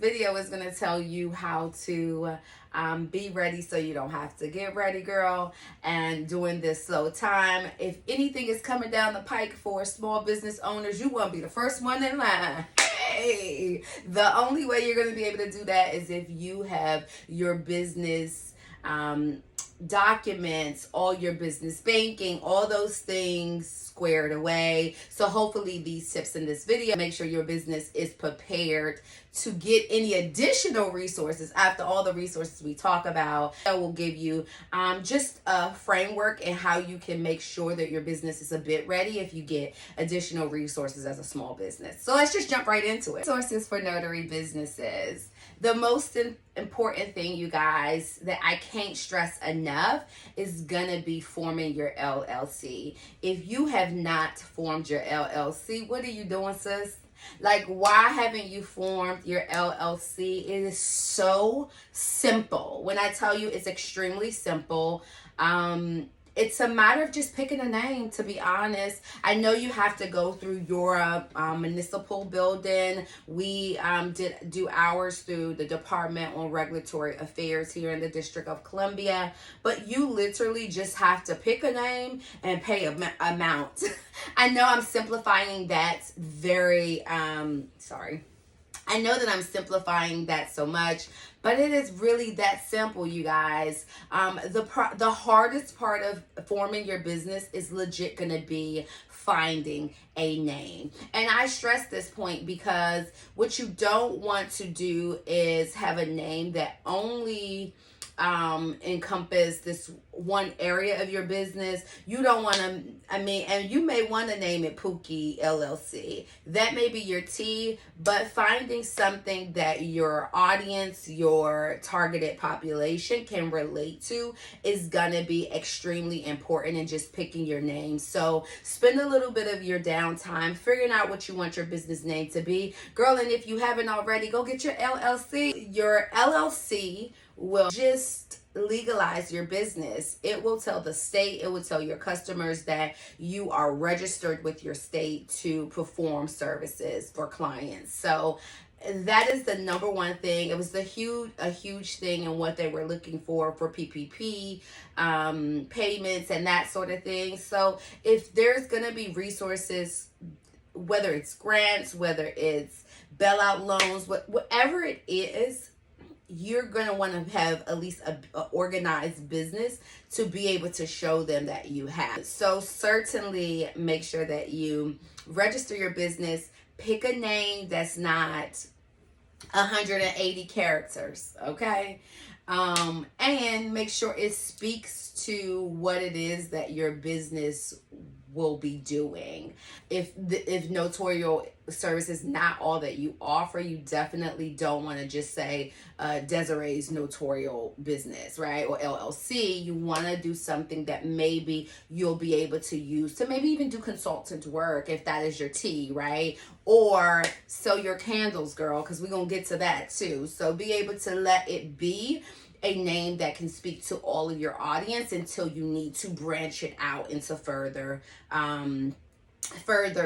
video is going to tell you how to be ready so you don't have to get ready, girl. And during this slow time, if anything is coming down the pike for small business owners, you want to be the first one in line. Hey, the only way you're going to be able to do that is if you have your business documents, all your business banking, all those things squared away. So hopefully these tips in this video make sure your business is prepared to get any additional resources after all the resources we talk about. I will give you just a framework and how you can make sure that your business is a bit ready if you get additional resources as a small business. So let's just jump right into it. Resources for notary businesses. The most important thing, you guys, that I can't stress enough is gonna be forming your LLC. If you have not formed your LLC, what are you doing, sis? Like, why haven't you formed your LLC? It is so simple. When I tell you it's extremely simple, it's a matter of just picking a name, to be honest. I know you have to go through your municipal building. We did do ours through the Department on Regulatory Affairs here in the District of Columbia. But you literally just have to pick a name and pay an amount. I know I'm simplifying that very, sorry. I know that I'm simplifying that so much, but it is really that simple, you guys. The hardest part of forming your business is legit gonna be finding a name. And I stress this point because what you don't want to do is have a name that only encompass this one area of your business. You don't want to, and you may want to name it Pookie LLC. That may be your T, but finding something that your audience, your targeted population can relate to is gonna be extremely important in just picking your name. So spend a little bit of your downtime figuring out what you want your business name to be. Girl, and if you haven't already, go get your LLC. Your LLC will just legalize your business. It will tell the state, it will tell your customers that you are registered with your state to perform services for clients. So that is the number one thing. It was a huge thing in what they were looking for PPP payments and that sort of thing. So if there's gonna be resources, whether it's grants, whether it's bailout loans, whatever it is, you're going to want to have at least a organized business to be able to show them that you have. So certainly make sure that you register your business, pick a name that's not 180 characters, okay? And make sure it speaks to what it is that your business will be doing. If notarial service is not all that you offer, you definitely don't want to just say Desiree's notarial business, right? Or LLC. You want to do something that maybe you'll be able to use to maybe even do consultant work if that is your T, right? Or sell your candles, girl, because we're going to get to that too. So be able to let it be a name that can speak to all of your audience until you need to branch it out into further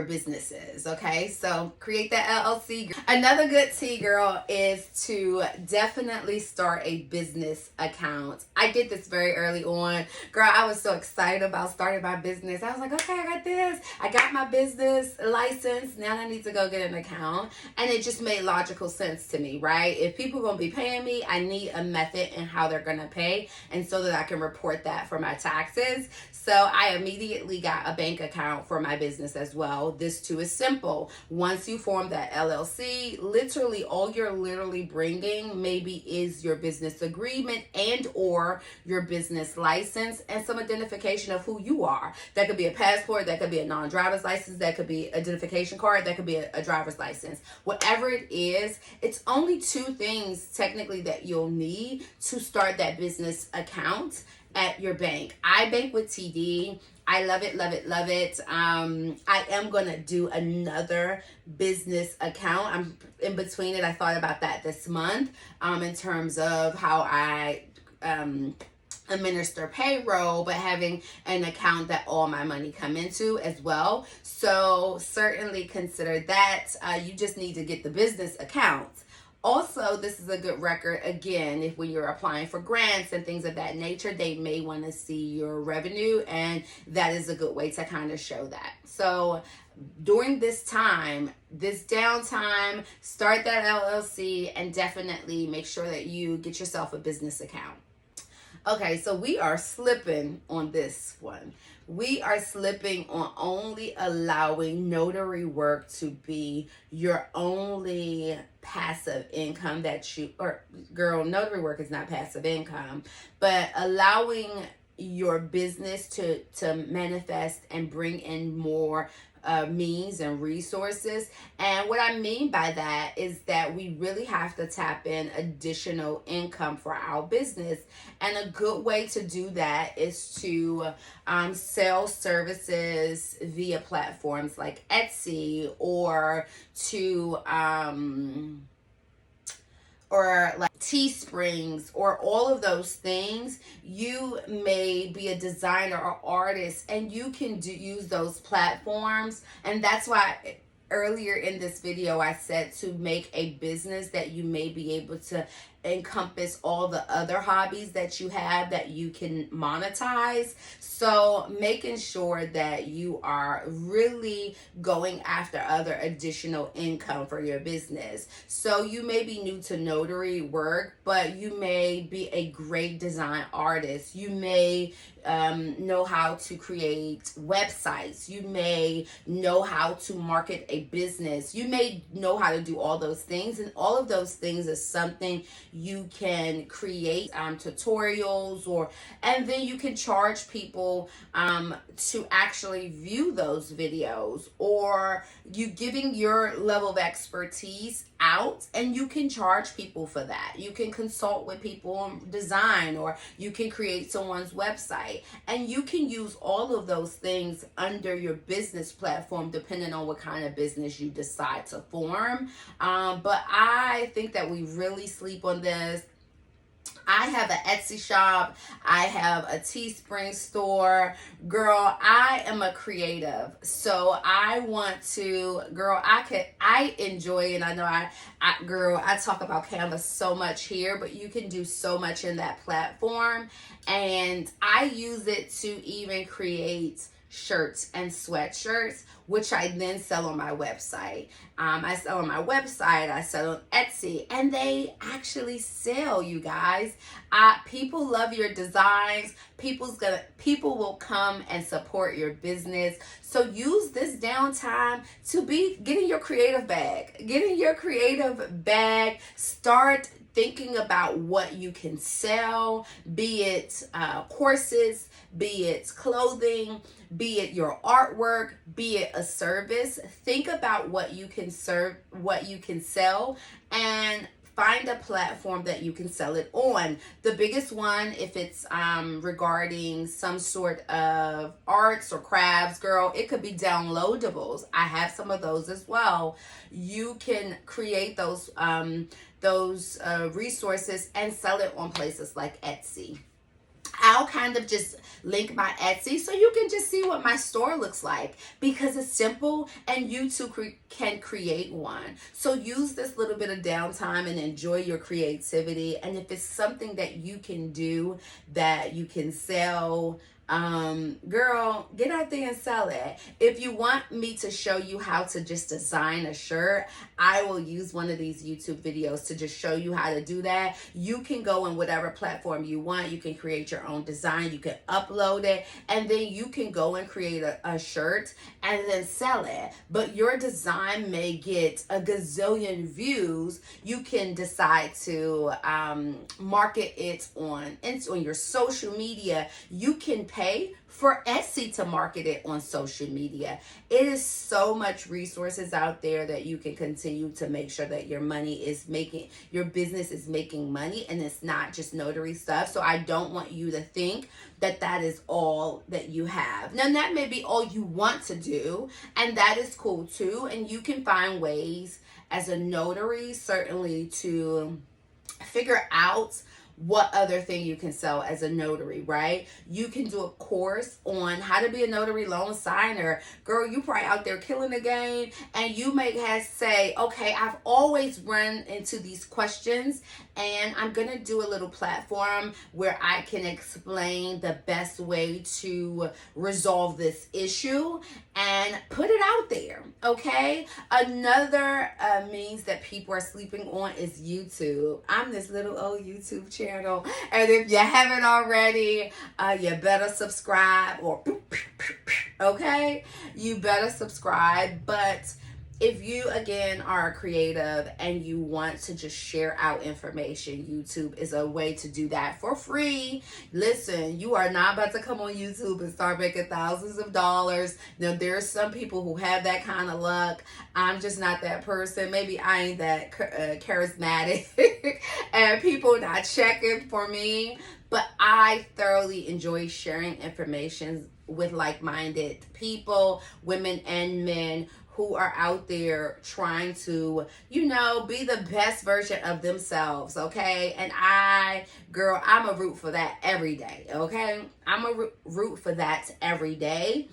businesses. Okay, so create that LLC. Another good T, girl, is to definitely start a business account. I did this very early on. Girl, I was so excited about starting my business. I was like, okay, I got this. I got my business license. Now I need to go get an account. And it just made logical sense to me, right? If people are going to be paying me, I need a method in how they're going to pay, and so that I can report that for my taxes. So I immediately got a bank account for my business as well. This too is simple. Once you form that LLC, literally all you're bringing maybe is your business agreement and or your business license and some identification of who you are. That could be a passport, that could be a non-driver's license, that could be identification card, that could be a driver's license. Whatever it is, it's only two things technically that you'll need to start that business account at your bank. I bank with TD. I love it, love it, love it. I am going to do another business account. I'm in between it. I thought about that this month in terms of how I administer payroll, but having an account that all my money come into as well. So certainly consider that. You just need to get the business account. Also, this is a good record again if when you're applying for grants and things of that nature, they may want to see your revenue, and that is a good way to kind of show that. So during this time, this downtime, start that LLC and definitely make sure that you get yourself a business account. Okay, so we are slipping on this one. We are slipping on only allowing notary work to be your only passive income that you, or girl, notary work is not passive income, but allowing your business to manifest and bring in more means and resources. And what I mean by that is that we really have to tap in additional income for our business. And a good way to do that is to sell services via platforms like Etsy, or to or like Teesprings, or all of those things. You may be a designer or artist, and you can use those platforms. And that's why earlier in this video I said to make a business that you may be able to encompass all the other hobbies that you have that you can monetize. So making sure that you are really going after other additional income for your business. So you may be new to notary work, but you may be a great design artist. You may know how to create websites. You may know how to market a business. You may know how to do all those things, and all of those things is something you can create tutorials, and then you can charge people to actually view those videos, or you giving your level of expertise out, and you can charge people for that. You can consult with people on design, or you can create someone's website, and you can use all of those things under your business platform depending on what kind of business you decide to form. But I think that we really sleep on this. I have an Etsy shop. I have a Teespring store. Girl, I am a creative. So I want to, girl, I enjoy, and I know I talk about Canva so much here, but you can do so much in that platform. And I use it to even create shirts and sweatshirts, which I then sell on my website. I sell on my website, I sell on Etsy, and they actually sell, you guys. People love your designs. People will come and support your business. So use this downtime to be getting your creative bag. Start thinking about what you can sell, be it courses, be it clothing, be it your artwork, be it a service. Think about what you can sell, and find a platform that you can sell it on. The biggest one, if it's regarding some sort of arts or crafts, girl, it could be downloadables. I have some of those as well. You can create those resources and sell it on places like Etsy. I'll kind of just link my Etsy so you can just see what my store looks like, because it's simple and you too can create one. So use this little bit of downtime and enjoy your creativity. And if it's something that you can do that you can sell, girl, get out there and sell it. If you want me to show you how to just design a shirt, I will use one of these YouTube videos to just show you how to do that. You can go in whatever platform you want. You can create your own design. You can upload it, and then you can go and create a shirt and then sell it. But your design may get a gazillion views. You can decide to market it on your social media. You can pay for Etsy to market it on social media. It is so much resources out there that you can continue to make sure that your business is making money, and it's not just notary stuff. So I don't want you to think that that is all that you have. Now, that may be all you want to do, and that is cool too. And you can find ways as a notary, certainly, to figure out what other thing you can sell as a notary, right? You can do a course on how to be a notary loan signer. Girl, you probably out there killing the game, and you may have say, okay, I've always run into these questions, and I'm going to do a little platform where I can explain the best way to resolve this issue and put it out there, okay? Another means that people are sleeping on is YouTube. I'm this little old YouTube channel, and if you haven't already, you better subscribe, or okay? You better subscribe. But if you, again, are a creative and you want to just share out information, YouTube is a way to do that for free. Listen, you are not about to come on YouTube and start making thousands of dollars. Now, there's some people who have that kind of luck. I'm just not that person. Maybe I ain't that charismatic and people not checking for me. But I thoroughly enjoy sharing information with like-minded people, women and men, who are out there trying to, be the best version of themselves, okay? And I'm a root for that every day, okay? I'm a root for that every day.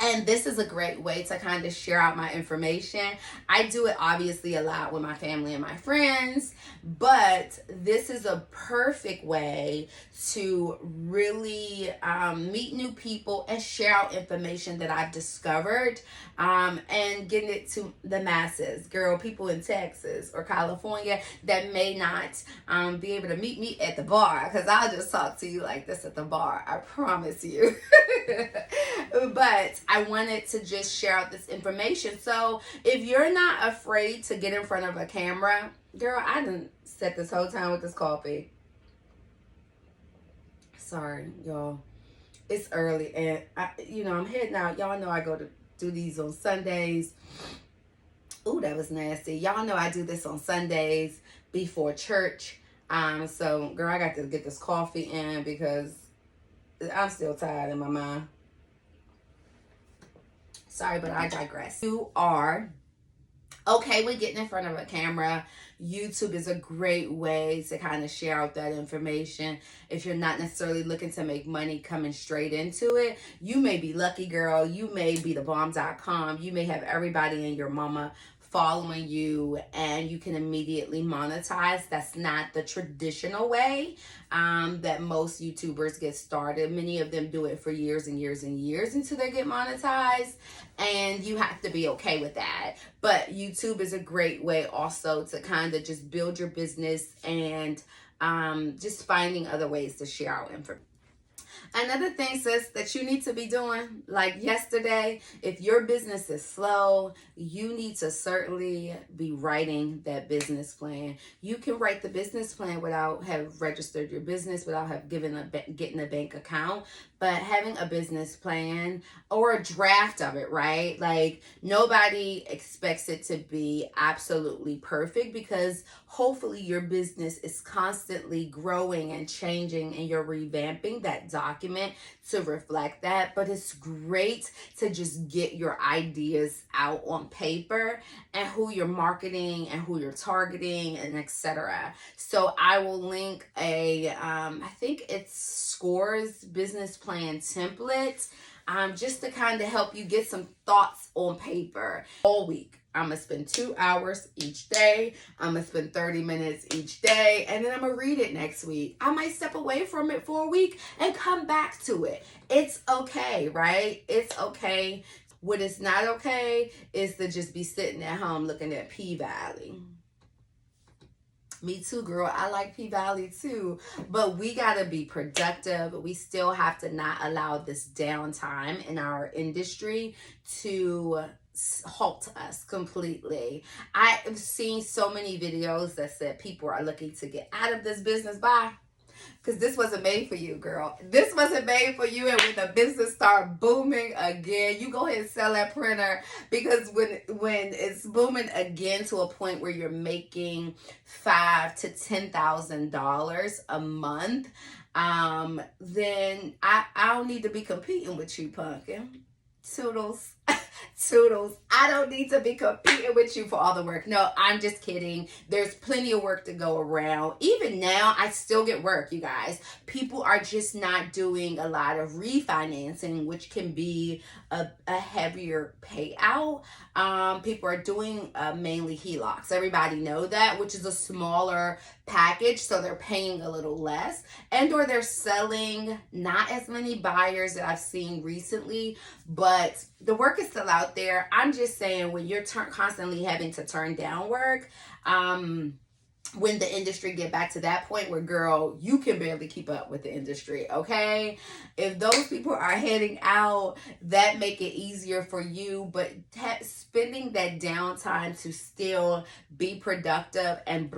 And this is a great way to kind of share out my information. I do it obviously a lot with my family and my friends, but this is a perfect way to really meet new people and share out information that I've discovered, and getting it to the masses. Girl, people in Texas or California that may not be able to meet me at the bar, because I'll just talk to you like this at the bar, I promise you. But I wanted to just share out this information. So if you're not afraid to get in front of a camera, girl, I didn't set this whole time with this coffee. Sorry, y'all. It's early, and I'm heading out. Y'all know I go to do these on Sundays. Ooh, that was nasty. Y'all know I do this on Sundays before church. So girl, I got to get this coffee in because I'm still tired in my mind. Sorry, but I digress. You are okay with getting in front of a camera. YouTube is a great way to kind of share out that information. If you're not necessarily looking to make money coming straight into it, you may be lucky, girl. You may be the bomb.com. You may have everybody and your mama following you, and you can immediately monetize. That's not the traditional way that most YouTubers get started. Many of them do it for years and years and years until they get monetized, and you have to be okay with that. But YouTube is a great way also to kind of just build your business and just finding other ways to share our information. Another thing, sis, that you need to be doing, like yesterday, if your business is slow, you need to certainly be writing that business plan. You can write the business plan without have registered your business, without have getting a bank account, but having a business plan or a draft of it, right? Like, nobody expects it to be absolutely perfect, because hopefully your business is constantly growing and changing, and you're revamping that document to reflect that. But it's great to just get your ideas out on paper, and who you're marketing and who you're targeting, and etc. So I will link a I think it's Scores business plan template, just to kind of help you get some thoughts on paper. All week, I'm going to spend 2 hours each day. I'm going to spend 30 minutes each day. And then I'm going to read it next week. I might step away from it for a week and come back to it. It's okay, right? It's okay. What is not okay is to just be sitting at home looking at P-Valley. Me too, girl. I like P-Valley too. But we got to be productive. We still have to not allow this downtime in our industry to halt us completely. I've seen so many videos that said people are looking to get out of this business. Bye. Because this wasn't made for you, girl. This wasn't made for you. And when the business start booming again, you go ahead and sell that printer. Because when it's booming again to a point where you're making $5,000 to $10,000 a month, then I don't need to be competing with you, pumpkin. Toodles. Toodles. I don't need to be competing with you for all the work. No, I'm just kidding. There's plenty of work to go around. Even now, I still get work, you guys. People are just not doing a lot of refinancing, which can be a heavier payout. People are doing mainly HELOCs. Everybody know that, which is a smaller package, so they're paying a little less, and or they're selling. Not as many buyers that I've seen recently, but the work is still out there. I'm just saying, when you're constantly having to turn down work, when the industry get back to that point where, girl, you can barely keep up with the industry, okay? If those people are heading out, that make it easier for you, but spending that downtime to still be productive and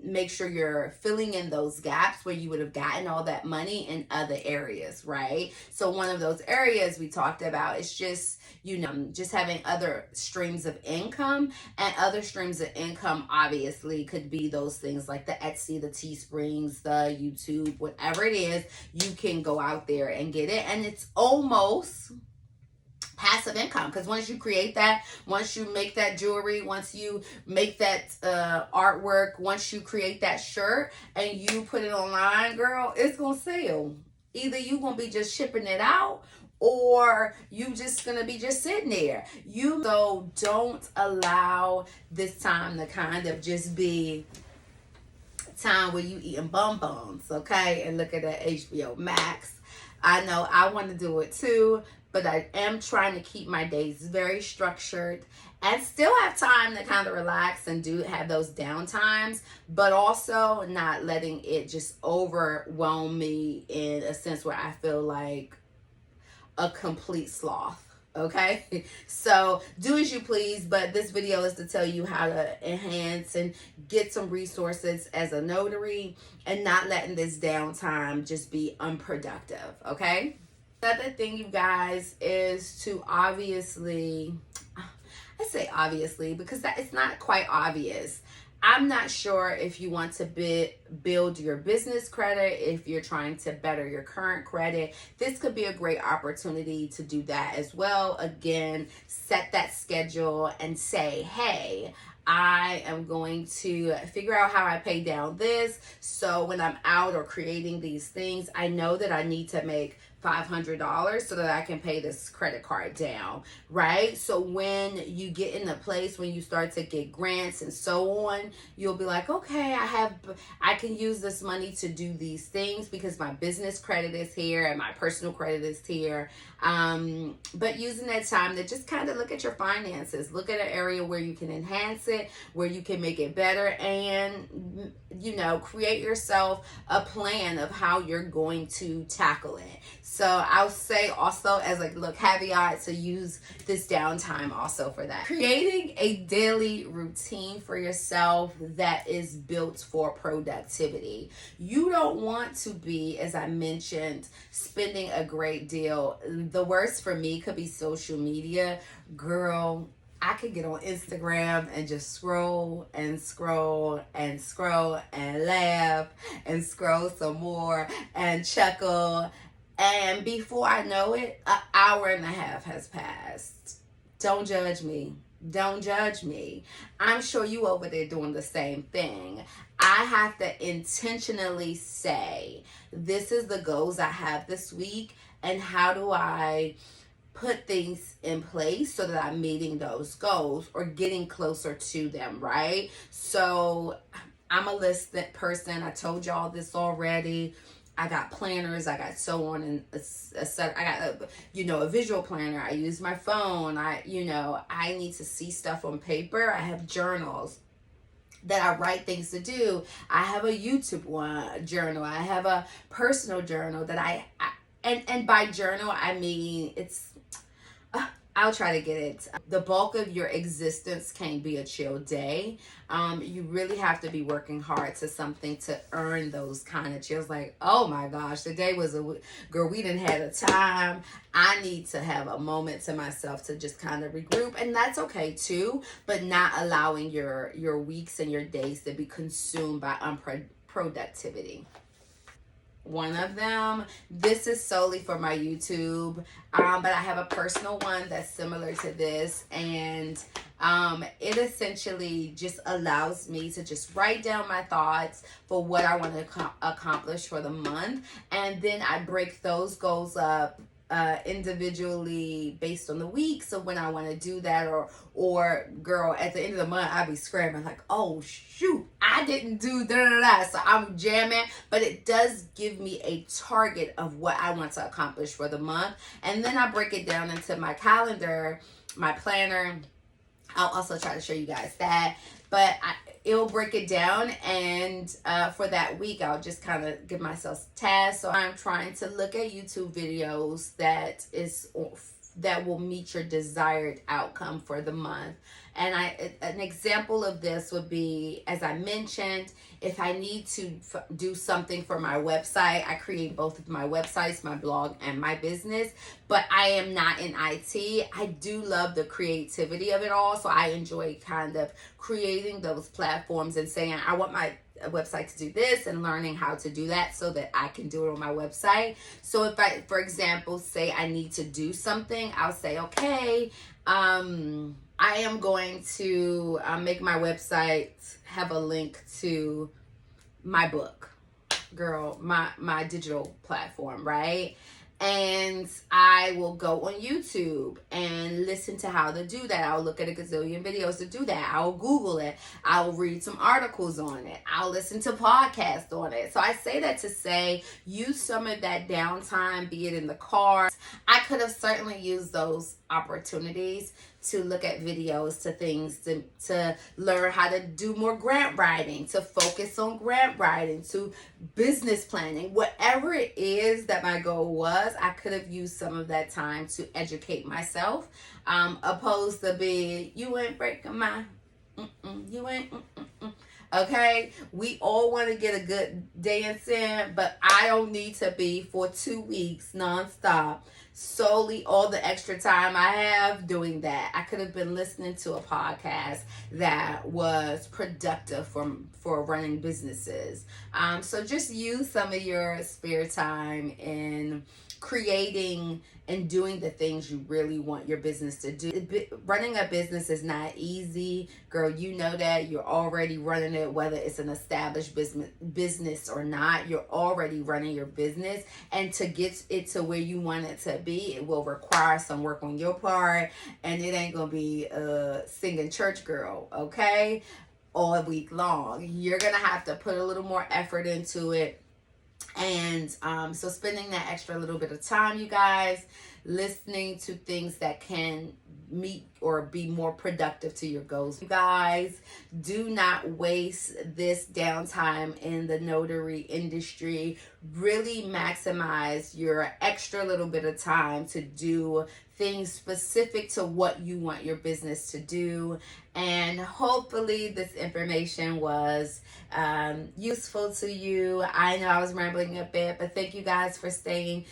make sure you're filling in those gaps where you would have gotten all that money in other areas, right? So one of those areas we talked about is just, just having other streams of income, and other streams of income obviously could be those things like the Etsy, the Teesprings, the YouTube, whatever it is. You can go out there and get it, and it's almost passive income, because once you create that, once you make that jewelry, once you make that artwork, once you create that shirt and you put it online, girl, it's gonna sell. Either you gonna be just shipping it out, or you just gonna be just sitting there. So don't allow this time to kind of just be time where you eating bonbons, okay, and looking at HBO Max. I know I want to do it too, but I am trying to keep my days very structured and still have time to kind of relax and have those downtimes, but also not letting it just overwhelm me in a sense where I feel like a complete sloth. Okay, so do as you please, but this video is to tell you how to enhance and get some resources as a notary and not letting this downtime just be unproductive. Okay, another thing, you guys, is to obviously, I say obviously because it's not quite obvious. I'm not sure if you want to build your business credit, if you're trying to better your current credit. This could be a great opportunity to do that as well. Again, set that schedule and say, hey, I am going to figure out how I pay down this. So when I'm out or creating these things, I know that I need to make $500 so that I can pay this credit card down, right? So when you get in a place, when you start to get grants and so on, you'll be like, okay, I can use this money to do these things because my business credit is here and my personal credit is here. But using that time to just kind of look at your finances, look at an area where you can enhance it, where you can make it better, and create yourself a plan of how you're going to tackle it. So I'll say also as a little caveat to use this downtime also for that. Creating a daily routine for yourself that is built for productivity. You don't want to be, as I mentioned, spending a great deal. The worst for me could be social media. Girl, I could get on Instagram and just scroll and scroll and scroll and laugh and scroll some more and chuckle. And before I know it, an hour and a half has passed. Don't judge me. Don't judge me. I'm sure you over there doing the same thing. I have to intentionally say, this is the goals I have this week, and how do I put things in place so that I'm meeting those goals or getting closer to them, right? So I'm a list person. I told y'all this already. I got planners, I got so on and I got a visual planner. I use my phone. I need to see stuff on paper. I have journals that I write things to do. I have a YouTube journal. I have a personal journal that and by journal I mean I'll try to get it. The bulk of your existence can't be a chill day. You really have to be working hard to something to earn those kind of chills. Like, oh my gosh, today was girl, we didn't have a time. I need to have a moment to myself to just kind of regroup, and that's okay too, but not allowing your weeks and your days to be consumed by unproductivity. one of them. This is solely for my YouTube, but I have a personal one that's similar to this, and it essentially just allows me to just write down my thoughts for what I want to accomplish for the month, and then I break those goals up individually based on the week. So when I want to do that, or girl, at the end of the month, I'll be scrambling like, oh shoot, I didn't do da da da. So I'm jamming, but it does give me a target of what I want to accomplish for the month, and then I break it down into my calendar, my planner. I'll also try to show you guys that, but it'll break it down, and for that week, I'll just kind of give myself tasks. So I'm trying to look at YouTube videos that will meet your desired outcome for the month. And an example of this would be, as I mentioned, if I need to do something for my website. I create both of my websites, my blog and my business, but I am not in IT. I do love the creativity of it all, so I enjoy kind of creating those platforms and saying, I want my website to do this, and learning how to do that so that I can do it on my website. So if I, for example, say I need to do something, I'll say, okay, I am going to make my website have a link to my book, girl, my digital platform, right? And I will go on YouTube and listen to how to do that. I'll look at a gazillion videos to do that. I'll Google it. I'll read some articles on it. I'll listen to podcasts on it. So I say that to say, use some of that downtime, be it in the car. I could have certainly used those opportunities to look at videos, to things, to learn how to do more grant writing, to focus on grant writing, to business planning. Whatever it is that my goal was, I could have used some of that time to educate myself, opposed to be, you ain't breaking my, you ain't, okay? We all want to get a good dance in, but I don't need to be for 2 weeks nonstop, solely all the extra time I have doing that. I could have been listening to a podcast that was productive for running businesses. So just use some of your spare time in creating and doing the things you really want your business to do. Running a business is not easy, girl. You know that. You're already running it, whether it's an established business or not. You're already running your business, and to get it to where you want it to be, it will require some work on your part, and it ain't gonna be singing church girl, okay, all week long. You're gonna have to put a little more effort into it. And so spending that extra little bit of time, you guys, listening to things that can meet or be more productive to your goals. You guys, do not waste this downtime in the notary industry. Really maximize your extra little bit of time to do things specific to what you want your business to do. And hopefully this information was useful to you. I know I was rambling a bit, but thank you guys for staying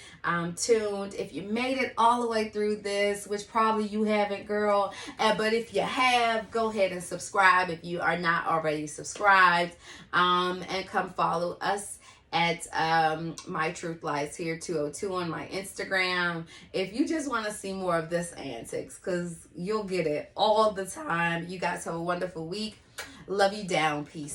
tuned. If you made it all the way through this, which probably you haven't, girl, but if you have, go ahead and subscribe if you are not already subscribed, and come follow us at My Truth Lies Here 202 on my Instagram. If you just want to see more of this antics, because you'll get it all the time. You guys have a wonderful week. Love you down. Peace.